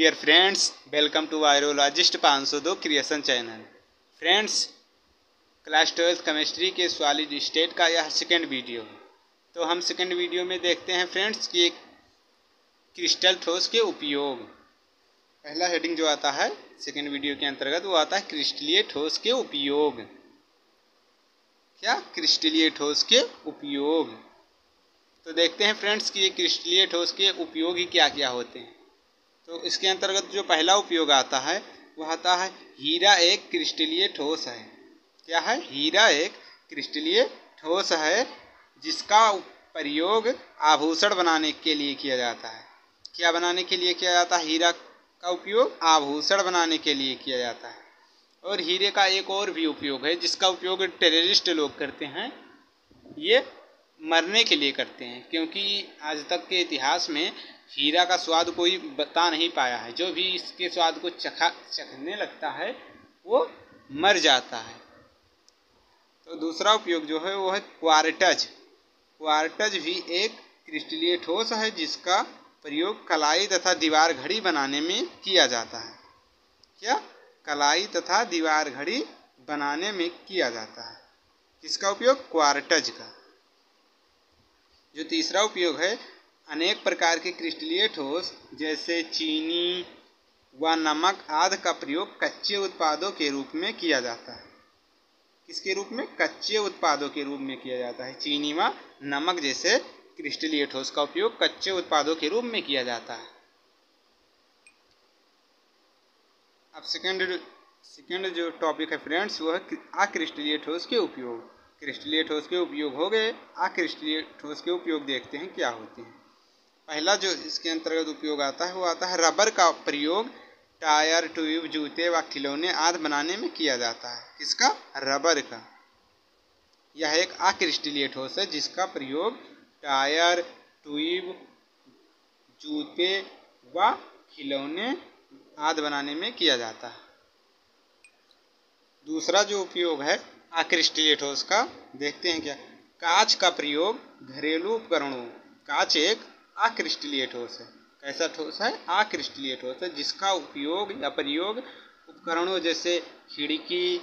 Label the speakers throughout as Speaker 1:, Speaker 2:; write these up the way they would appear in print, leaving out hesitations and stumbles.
Speaker 1: Dear friends, welcome to virologist 502 creation channel. Friends, class 12 chemistry के solid state का यह second video है। तो हम सेकेंड वीडियो में देखते हैं फ्रेंड्स कि क्रिस्टल ठोस के उपयोग। पहला हेडिंग जो आता है सेकेंड वीडियो के अंतर्गत वो आता है क्रिस्टलीय ठोस के उपयोग। क्या? क्रिस्टलीय ठोस के उपयोग। तो देखते हैं फ्रेंड्स कि ये क्रिस्टलीय ठोस के उपयोग ही क्या क्या होते हैं। तो इसके अंतर्गत जो पहला उपयोग आता है वह आता है हीरा एक क्रिस्टलीय ठोस है। क्या है? हीरा एक क्रिस्टलीय ठोस है जिसका प्रयोग आभूषण बनाने के लिए किया जाता है। क्या बनाने के लिए किया जाता है? हीरा का उपयोग आभूषण बनाने के लिए किया जाता है। और हीरे का एक और भी उपयोग है जिसका उपयोग टेररिस्ट लोग करते हैं। ये मरने के लिए करते हैं, क्योंकि आज तक के इतिहास में हीरा का स्वाद कोई बता नहीं पाया है। जो भी इसके स्वाद को चखने लगता है वो मर जाता है। तो दूसरा उपयोग जो है वो है क्वार्टज। क्वार्टज भी एक क्रिस्टलीय ठोस है जिसका प्रयोग कलाई तथा दीवार घड़ी बनाने में किया जाता है। क्या? कलाई तथा दीवार घड़ी बनाने में किया जाता है। किसका उपयोग? क्वार्टज का। जो तीसरा उपयोग है, अनेक प्रकार के क्रिस्टलीय ठोस जैसे चीनी व नमक आदि का प्रयोग कच्चे उत्पादों के रूप में किया जाता है। किसके रूप में? कच्चे उत्पादों के रूप में किया जाता है। चीनी व नमक जैसे क्रिस्टलीय ठोस का उपयोग कच्चे उत्पादों के रूप में किया जाता है। अब सेकेंड जो टॉपिक है फ्रेंड्स वो है अक्रिस्टलीय ठोस के उपयोग। क्रिस्टलीय ठोस के उपयोग हो गए, अक्रिस्टलीय ठोस के उपयोग देखते हैं क्या होते हैं। पहला जो इसके अंतर्गत उपयोग आता है वो आता है रबर का प्रयोग टायर, ट्यूब, जूते व खिलौने आदि बनाने में किया जाता है। किसका? रबर का। यह एक अक्रिस्टलीय ठोस है जिसका प्रयोग टायर, ट्यूब, जूते व खिलौने आदि बनाने में किया जाता है। दूसरा जो उपयोग है अक्रिस्टलीय ठोस का देखते हैं क्या। कांच का प्रयोग घरेलू उपकरणों। कांच एक अक्रिस्टलीय ठोस है। कैसा ठोस है? अक्रिस्टलीय ठोस है जिसका उपयोग या प्रयोग उपकरणों जैसे खिड़की,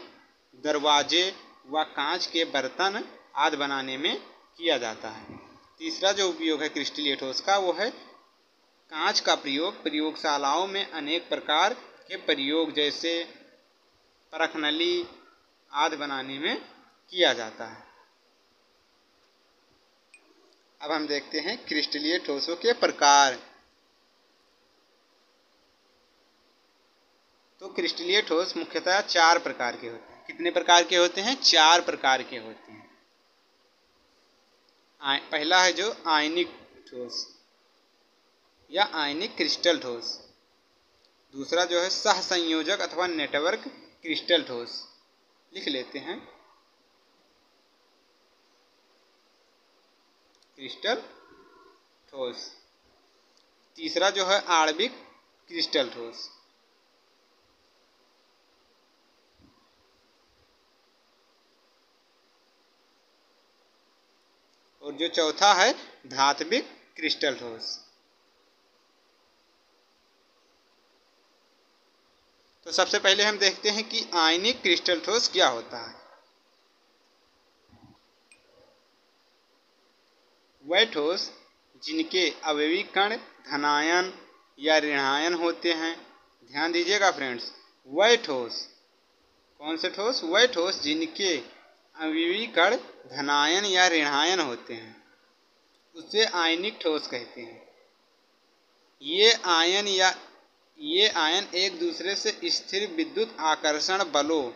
Speaker 1: दरवाजे व कांच के बर्तन आदि बनाने में किया जाता है। तीसरा जो उपयोग है क्रिस्टलीय ठोस का वो है कांच का प्रयोग प्रयोगशालाओं में अनेक प्रकार के प्रयोग जैसे परखनली आदि बनाने में किया जाता है। अब हम देखते हैं क्रिस्टलीय ठोसों के प्रकार। तो क्रिस्टलीय ठोस मुख्यतः 4 प्रकार के होते हैं। कितने प्रकार के होते हैं? 4 प्रकार के होते हैं। पहला है जो आयनिक ठोस या आयनिक क्रिस्टल ठोस। दूसरा जो है सहसंयोजक अथवा नेटवर्क क्रिस्टल ठोस। लिख लेते हैं क्रिस्टल ठोस। तीसरा जो है आणविक क्रिस्टल ठोस। और जो चौथा है धात्विक क्रिस्टल ठोस। तो सबसे पहले हम देखते हैं कि आयनिक क्रिस्टल ठोस क्या होता है। वह ठोस जिनके अवयवी कण धनायन या ऋणायन होते हैं। ध्यान दीजिएगा फ्रेंड्स, वह ठोस। कौन से ठोस? वह ठोस जिनके अवयवी कण धनायन या ऋणायन होते हैं उसे आयनिक ठोस कहते हैं। ये आयन एक दूसरे से स्थिर विद्युत आकर्षण बलों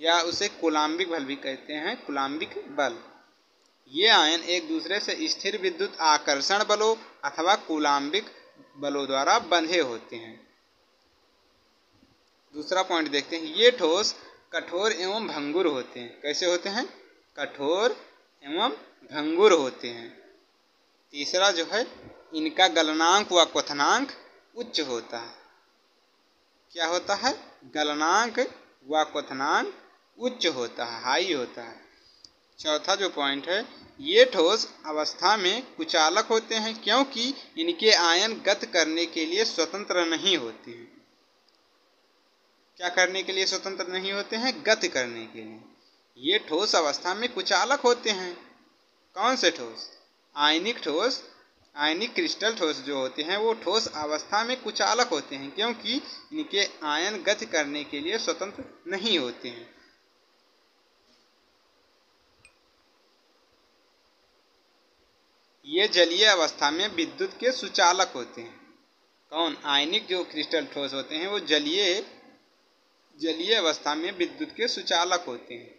Speaker 1: या उसे कूलाम्बिक बल भी कहते हैं, कूलाम्बिक बल। ये आयन एक दूसरे से स्थिर विद्युत आकर्षण बलों अथवा कूलाम्बिक बलों द्वारा बंधे होते हैं। दूसरा पॉइंट देखते हैं, ये ठोस कठोर एवं भंगुर होते हैं। कैसे होते हैं? कठोर एवं भंगुर होते हैं। तीसरा जो है इनका गलनांक व क्वथनांक उच्च होता है। क्या होता है? गलनांक व क्वथनांक उच्च होता है, हाई होता है। चौथा जो पॉइंट है, ये ठोस अवस्था में कुचालक होते हैं क्योंकि इनके आयन गति करने के लिए स्वतंत्र नहीं होते हैं। क्या करने के लिए स्वतंत्र नहीं होते हैं? गति करने के लिए। ये ठोस अवस्था में कुचालक होते हैं। कौन से ठोस? आयनिक ठोस, आयनिक क्रिस्टल ठोस जो होते हैं वो ठोस अवस्था में कुचालक होते हैं क्योंकि इनके आयन गति करने के लिए स्वतंत्र नहीं होते हैं। ये जलीय अवस्था में विद्युत के सुचालक होते हैं। कौन? आयनिक जो क्रिस्टल ठोस होते हैं वो जलीय अवस्था में विद्युत के सुचालक होते हैं।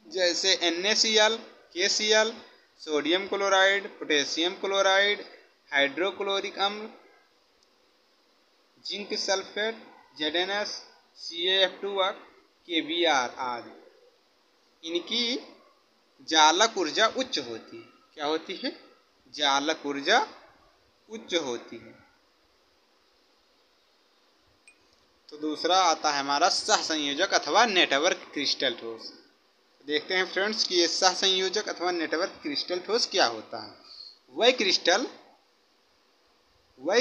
Speaker 1: जैसे NaCl, KCl, sodium chloride, potassium chloride, hydrochloric अम्ल, जिंक सल्फेट, ZnS, CaF2 व KBr आदि। इनकी जालक ऊर्जा उच्च होती है। क्या होती है? जालक ऊर्जा उच्च होती है। तो दूसरा आता है हमारा सहसंयोजक अथवा नेटवर्क क्रिस्टल ठोस। देखते हैं फ्रेंड्स कि ये सहसंयोजक अथवा नेटवर्क क्रिस्टल ठोस क्या होता है। वह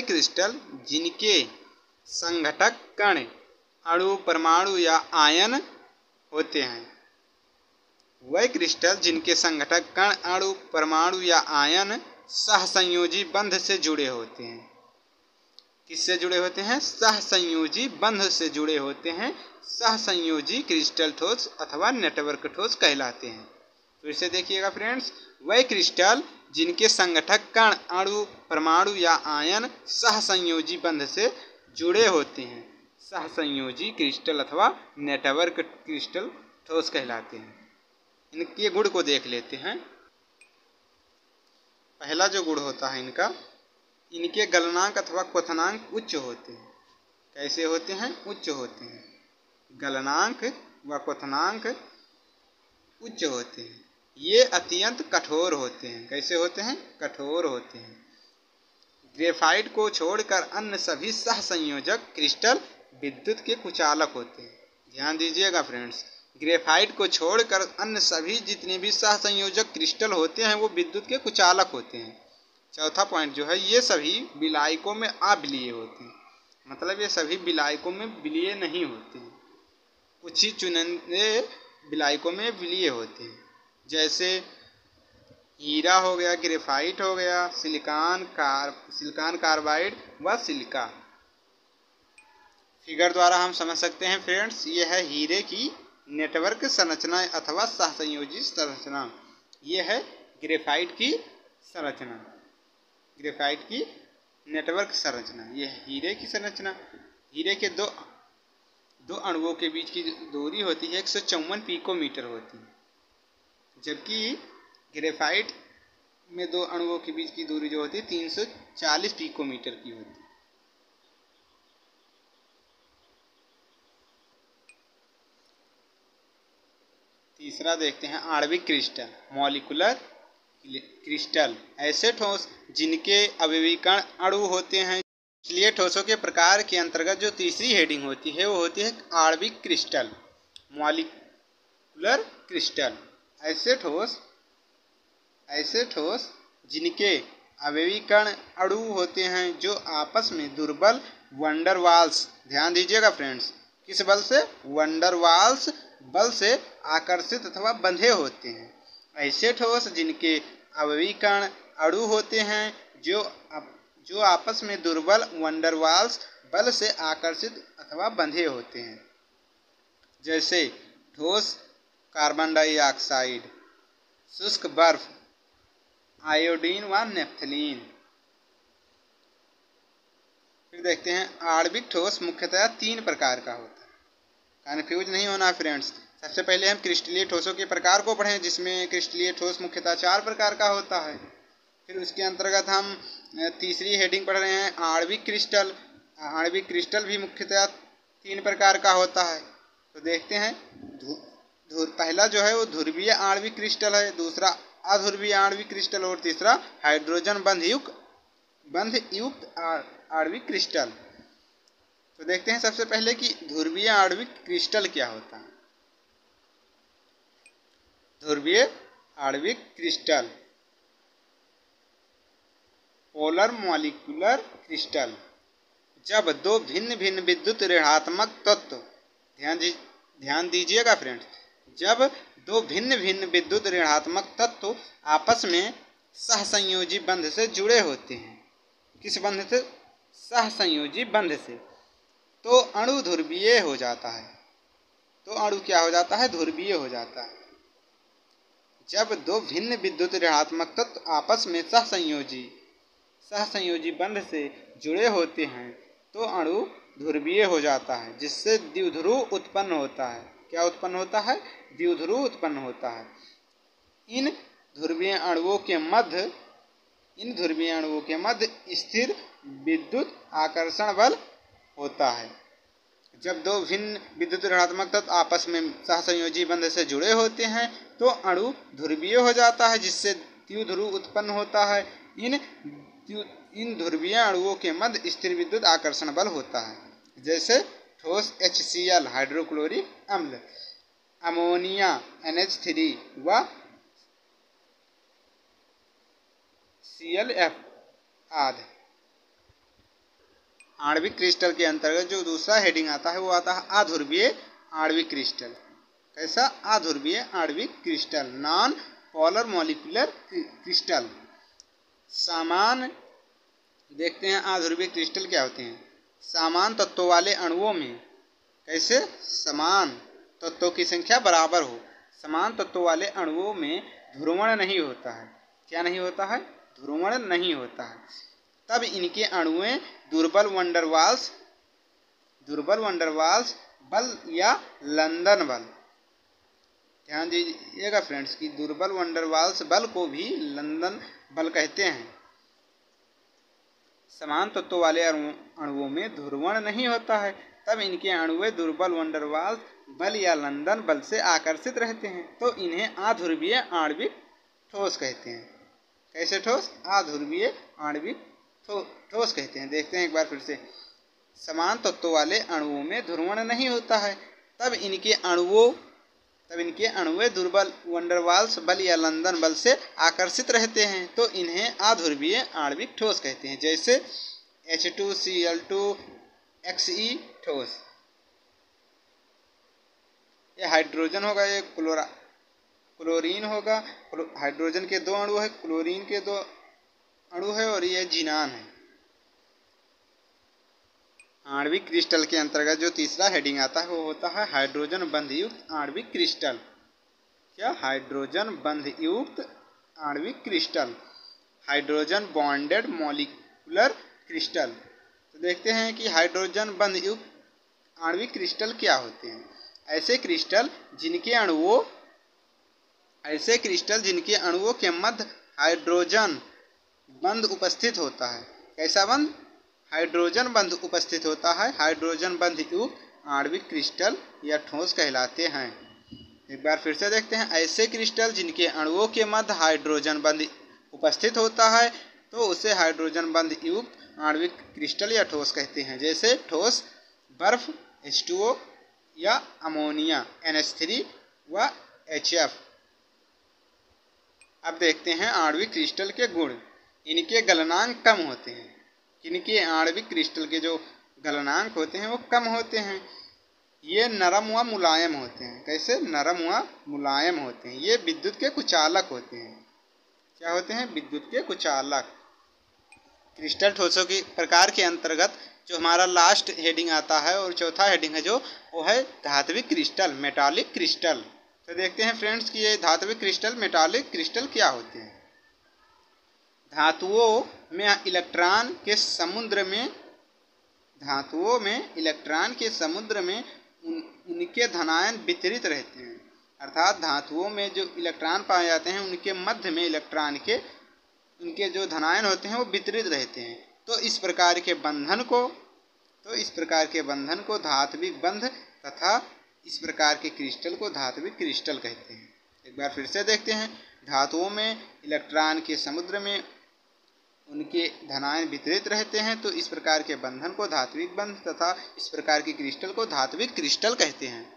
Speaker 1: क्रिस्टल जिनके संघटक कण, अणु, परमाणु या आयन होते हैं। वह क्रिस्टल जिनके संघटक कण, अणु, परमाणु या आयन सहसंयोजी बंध से जुड़े होते हैं। किससे जुड़े होते हैं? सहसंयोजी बंध से जुड़े होते हैं। सहसंयोजी क्रिस्टल ठोस अथवा नेटवर्क ठोस कहलाते हैं। फिर से देखिएगा फ्रेंड्स, वह क्रिस्टल जिनके संघटक कण, अणु, परमाणु या आयन सहसंयोजी बंध से जुड़े होते हैं, सहसंयोजी क्रिस्टल अथवा नेटवर्क क्रिस्टल ठोस कहलाते हैं। इनके गुण को देख लेते हैं। पहला जो गुण होता है इनका, इनके गलनांक अथवा क्वथनांक उच्च होते हैं। कैसे होते हैं? उच्च होते हैं। गलनांक व क्वथनांक उच्च होते हैं। ये अत्यंत कठोर होते हैं। कैसे होते हैं? कठोर होते हैं। ग्रेफाइट को छोड़कर अन्य सभी सहसंयोजक क्रिस्टल विद्युत के कुचालक होते हैं। ध्यान दीजिएगा फ्रेंड्स, ग्रेफाइट को छोड़कर अन्य सभी जितने भी सहसंयोजक क्रिस्टल होते हैं वो विद्युत के कुचालक होते हैं। चौथा पॉइंट जो है, ये सभी विलायकों में अविलीय होते हैं। मतलब ये सभी विलायकों में विलीय नहीं होते हैं, कुछ ही चुनिंदे विलायकों में विलीय होते हैं। जैसे हीरा हो गया, ग्रेफाइट हो गया, सिलिकॉन कार्बाइड व सिलिका। फिगर द्वारा हम समझ सकते हैं फ्रेंड्स, ये है हीरे की नेटवर्क संरचना अथवा सहसंयोजी संरचना। ये है ग्रेफाइट की संरचना, ग्रेफाइट की नेटवर्क संरचना। ये है हीरे की संरचना। हीरे के दो अणुओं के बीच की दूरी होती है 154 पिकोमीटर होती है, जबकि ग्रेफाइट में दो अणुओं के बीच की दूरी जो होती है 340 पिकोमीटर की होती है। तीसरा देखते हैं आणविक क्रिस्टल, मॉलिक्यूलर क्रिस्टल। ऐसे ठोस जिनके अवयवी कण अणु होते हैं। इसलिए ठोसों के प्रकार के अंतर्गत जो तीसरी हेडिंग होती है वो होती है आणविक क्रिस्टल, मॉलिक्यूलर क्रिस्टल। ऐसे ठोस जिनके अवयवी कण अणु होते हैं जो आपस में दुर्बल वंडरवाल्स, ध्यान दीजिएगा फ्रेंड्स, किस बल से? वंडरवाल्स बल से आकर्षित अथवा बंधे होते हैं। ऐसे ठोस जिनके अवयवी कण अणु होते हैं जो आपस में दुर्बल वंडरवाल्स बल से आकर्षित अथवा बंधे होते हैं। जैसे ठोस कार्बन डाइऑक्साइड, शुष्क बर्फ, आयोडीन व नेफ्थलीन। फिर देखते हैं आणविक ठोस मुख्यतः 3 प्रकार का होता है। कन्फ्यूज नहीं होना फ्रेंड्स। सबसे पहले हम क्रिस्टलीय ठोसों के प्रकार को पढ़ें, जिसमें क्रिस्टलीय ठोस मुख्यतः 4 प्रकार का होता है। फिर उसके अंतर्गत हम तीसरी हेडिंग पढ़ रहे हैं आणविक क्रिस्टल। आणविक क्रिस्टल भी मुख्यतः 3 प्रकार का होता है। तो देखते हैं, पहला जो है वो ध्रुवीय आणविक क्रिस्टल है, दूसरा अध्रुवीय आणविक क्रिस्टल और तीसरा हाइड्रोजन बंध युक्त आणविक क्रिस्टल। तो देखते हैं सबसे पहले कि ध्रुवीय आणविक क्रिस्टल क्या होता है। ध्रुवीय आणविक क्रिस्टल। पोलर मॉलिक्यूलर क्रिस्टल, जब दो भिन्न भिन्न विद्युत ऋणात्मक तत्व, ध्यान दीजिएगा फ्रेंड्स, जब दो भिन्न भिन्न विद्युत ऋणात्मक तत्व आपस में सहसंयोजी बंध से जुड़े होते हैं। किस बंध से? सहसंयोजी बंध से। तो अणु ध्रुवीय हो जाता है। तो अणु क्या हो जाता है? ध्रुवीय हो जाता है। जब दो भिन्न विद्युत ऋणात्मक तत्व आपस में सहसंयोजी बंध से जुड़े होते हैं तो अणु ध्रुवीय हो जाता है, जिससे द्विध्रुव उत्पन्न होता है। क्या उत्पन्न होता है? द्विध्रुव उत्पन्न होता है। इन ध्रुवीय अणुओं के मध्य स्थिर विद्युत आकर्षण बल होता है। जब दो भिन्न विद्युत ऋणात्मक तत्व आपस में सहसंयोजी बंध से जुड़े होते हैं तो अणु ध्रुवीय हो जाता है, जिससे द्विध्रुव उत्पन्न होता है। इन ध्रुवीय अणुओं के मध्य स्थिर विद्युत आकर्षण बल होता है। जैसे ठोस HCl हाइड्रोक्लोरिक अम्ल, अमोनिया NH3 व ClF आदि। आणविक क्रिस्टल के अंतर्गत जो दूसरा हेडिंग आता है वो आता है अध्रुवीय आणविक क्रिस्टल। कैसा? अध्रुवीय आणविक crystal, non polar molecular crystal. समान, देखते हैं अध्रुवीय क्रिस्टल क्या होते हैं। समान तत्वों वाले अणुओं में, कैसे? समान तत्वों की संख्या बराबर हो, समान तत्वों वाले अणुओं में ध्रुवण नहीं होता है। क्या नहीं होता है? ध्रुवण नहीं होता है। तब इनके अणुएं दुर्बल वंडरवाल्स बल या लंदन बल, ध्यान दीजिएगा फ्रेंड्स कि दुर्बल वंडरवाल्स बल को भी लंदन बल कहते हैं। समान तत्वों वाले अणुओं में ध्रुवण नहीं होता है, तब इनके अणुएं दुर्बल वंडरवाल्स बल या लंदन बल से आकर्षित रहते हैं, तो इन्हें अध्रुवीय आणविक ठोस कहते हैं। कैसे ठोस? अध्रुवीय आणविक ठोस कहते हैं। देखते हैं एक बार फिर से। समान तत्वों वाले अणुओं में ध्रुवण नहीं होता है, तब इनके अणुएं दुर्बल वंडरवाल्स बल या लंदन बल से आकर्षित रहते हैं, तो इन्हें अध्रुवीय आणविक ठोस कहते हैं। जैसे H2Cl2Xe ठोस, ये हाइड्रोजन होगा, ये क्लोरीन होगा। हाइड्रोजन के दो अणु है, क्लोरीन के दो अणु है और ये जिनान है। आणविक क्रिस्टल के अंतर्गत जो तीसरा हेडिंग आता है वो होता है हाइड्रोजन बंध युक्त आणविक क्रिस्टल। क्या? हाइड्रोजन बंध युक्त आणविक crystal, hydrogen bonded molecular crystal. तो देखते हैं कि हाइड्रोजन बंध युक्त आणविक क्रिस्टल क्या होते हैं। ऐसे क्रिस्टल जिनके अणुओं के मध्य हाइड्रोजन बंध उपस्थित होता है। कैसा बंध? हाइड्रोजन बंध उपस्थित होता है। हाइड्रोजन बंध युक्त आणविक क्रिस्टल या ठोस कहलाते हैं। एक बार फिर से देखते हैं। ऐसे क्रिस्टल जिनके अणुओं के मध्य हाइड्रोजन बंध उपस्थित होता है तो उसे हाइड्रोजन बंध युक्त आणविक क्रिस्टल या ठोस कहते हैं। जैसे ठोस बर्फ H2O या अमोनिया NH3 व HF। अब देखते हैं आणविक क्रिस्टल के गुण। इनके गलनांक कम होते हैं। इनके आणविक क्रिस्टल के जो गलनांक होते हैं वो कम होते हैं। ये नरम व मुलायम होते हैं। कैसे? नरम व मुलायम होते हैं। ये विद्युत के कुचालक होते हैं। क्या होते हैं? विद्युत के कुचालक। क्रिस्टल ठोसों के प्रकार के अंतर्गत जो हमारा लास्ट हेडिंग आता है और चौथा हेडिंग है जो वो है धात्विक क्रिस्टल, मेटालिक क्रिस्टल। तो देखते हैं फ्रेंड्स कि ये धात्विक क्रिस्टल, मेटालिक क्रिस्टल क्या होते हैं। धातुओं में इलेक्ट्रॉन के समुद्र में उनके धनायन वितरित रहते हैं। अर्थात धातुओं में जो इलेक्ट्रॉन पाए जाते हैं उनके मध्य में इलेक्ट्रॉन के उनके जो धनायन होते हैं वो वितरित रहते हैं। तो इस प्रकार के बंधन को धात्विक बंध तथा इस प्रकार के क्रिस्टल को धात्विक क्रिस्टल कहते हैं। एक बार फिर से देखते हैं। धातुओं में इलेक्ट्रॉन के समुद्र में उनके धनायन वितरित रहते हैं तो इस प्रकार के बंधन को धात्विक बंध तथा इस प्रकार के क्रिस्टल को धात्विक क्रिस्टल कहते हैं।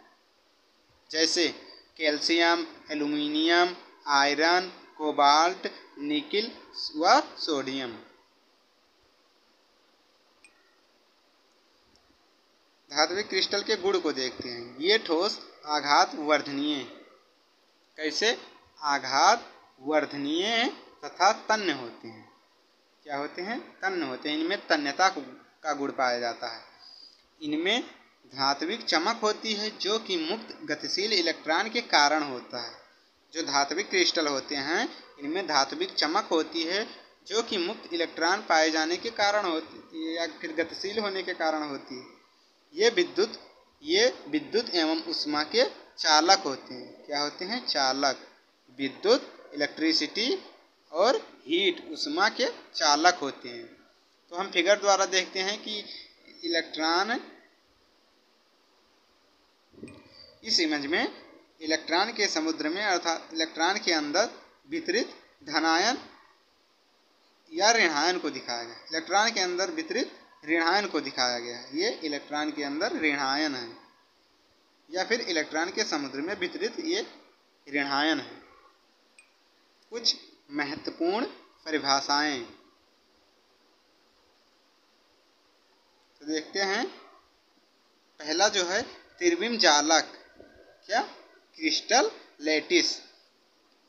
Speaker 1: जैसे calcium, aluminium, iron, cobalt, nickel व सोडियम। धात्विक क्रिस्टल के गुण को देखते हैं। ये ठोस आघात वर्धनीय, कैसे आघात वर्धनीय तथा तन्य होते हैं। क्या होते हैं? तन्य होते हैं। इनमें तन्यता का गुण पाया जाता है। इनमें धात्विक चमक होती है जो कि मुक्त गतिशील इलेक्ट्रॉन के कारण होता है। जो धात्विक क्रिस्टल होते हैं इनमें धात्विक चमक होती है जो कि मुक्त इलेक्ट्रॉन पाए जाने के कारण होती है या फिर गतिशील होने के कारण होती है। ये विद्युत एवं ऊष्मा के चालक होते हैं। क्या होते हैं? चालक। विद्युत, इलेक्ट्रिसिटी और हीट, ऊष्मा के चालक होते हैं। तो हम फिगर द्वारा देखते हैं कि इलेक्ट्रॉन, इस इमेज में इलेक्ट्रॉन के समुद्र में अर्थात इलेक्ट्रॉन के अंदर वितरित धनायन या ऋणायन को दिखाया गया। इलेक्ट्रॉन के अंदर वितरित ऋणायन को दिखाया गया है। ये इलेक्ट्रॉन के अंदर ऋणायन है या फिर इलेक्ट्रॉन के समुद्र में वितरित ये ऋणायन है। कुछ महत्वपूर्ण परिभाषाएं तो देखते हैं। पहला जो है त्रिविम जालक। क्या? Crystal lattice.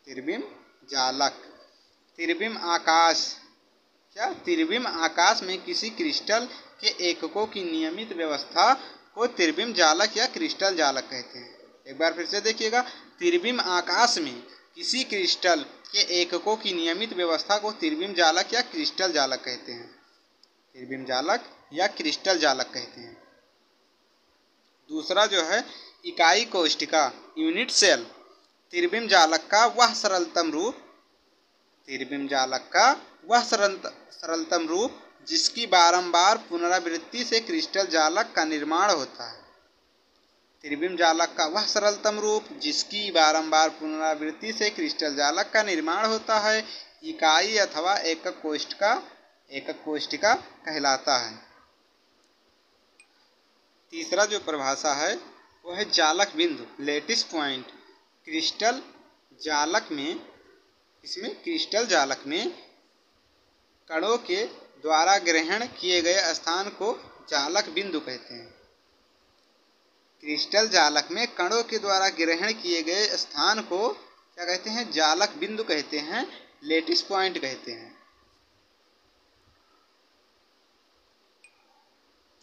Speaker 1: त्रिविम जालक। त्रिविम आकाश। क्या? त्रिविम आकाश में किसी क्रिस्टल के एककों की नियमित व्यवस्था को त्रिविम जालक या क्रिस्टल जालक कहते हैं। एक बार फिर से देखिएगा। त्रिविम आकाश में किसी क्रिस्टल के एककों की नियमित व्यवस्था को त्रिविम जालक या क्रिस्टल जालक कहते हैं। त्रिविम जालक या क्रिस्टल जालक कहते हैं। दूसरा जो है इकाई कोष्ठिका, यूनिट सेल। त्रिविम जालक का वह सरलतम रूप, त्रिविम जालक का वह सरलतम रूप जिसकी बारंबार पुनरावृत्ति से क्रिस्टल जालक का निर्माण होता है। त्रिविम जालक का वह सरलतम रूप जिसकी बारंबार पुनरावृत्ति से क्रिस्टल जालक का निर्माण होता है इकाई अथवा एकक कोष्ठिका कहलाता है। तीसरा जो परिभाषा है वो है जालक बिंदु, लैटिस पॉइंट। क्रिस्टल जालक में, इसमें क्रिस्टल जालक में कणों के द्वारा ग्रहण किए गए स्थान को जालक बिंदु कहते हैं। क्रिस्टल जालक में कणों के द्वारा ग्रहण किए गए स्थान को क्या कहते हैं? जालक बिंदु कहते हैं, लैटिस पॉइंट कहते हैं।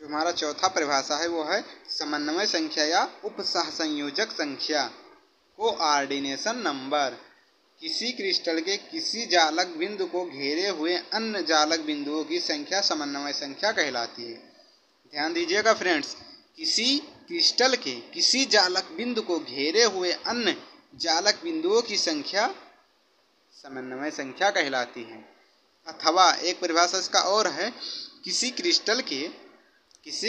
Speaker 1: जो हमारा चौथा परिभाषा है वो है समन्वय संख्या या उपसहसंयोजक संख्या, कोऑर्डिनेशन नंबर। किसी क्रिस्टल के किसी जालक बिंदु को घेरे हुए अन्य जालक बिंदुओं की संख्या समन्वय संख्या कहलाती है। ध्यान दीजिएगा फ्रेंड्स, किसी क्रिस्टल के किसी जालक बिंदु को घेरे हुए अन्य जालक बिंदुओं की संख्या समन्वय संख्या कहलाती है। अथवा एक परिभाषा इसका और है, किसी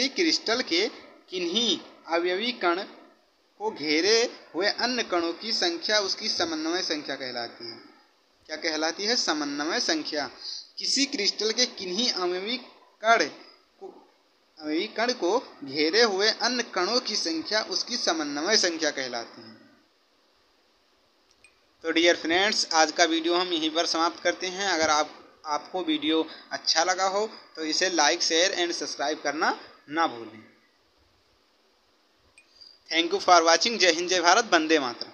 Speaker 1: क्रिस्टल के किन्हीं अवयवी कण को घेरे हुए अन्य कणों की संख्या उसकी समन्वय संख्या कहलाती है। क्या कहलाती है? समन्वय संख्या। किसी क्रिस्टल के किन्हीं अवयवी कण को घेरे हुए अन्य कणों की संख्या उसकी समन्वय संख्या कहलाती है। तो डियर फ्रेंड्स, आज का वीडियो हम यहीं पर समाप्त करते हैं। अगर आपको वीडियो अच्छा लगा हो तो इसे लाइक, शेयर एंड सब्सक्राइब करना ना भूलें। Thank you for watching. जय हिंद, जय भारत, वंदे मातरम।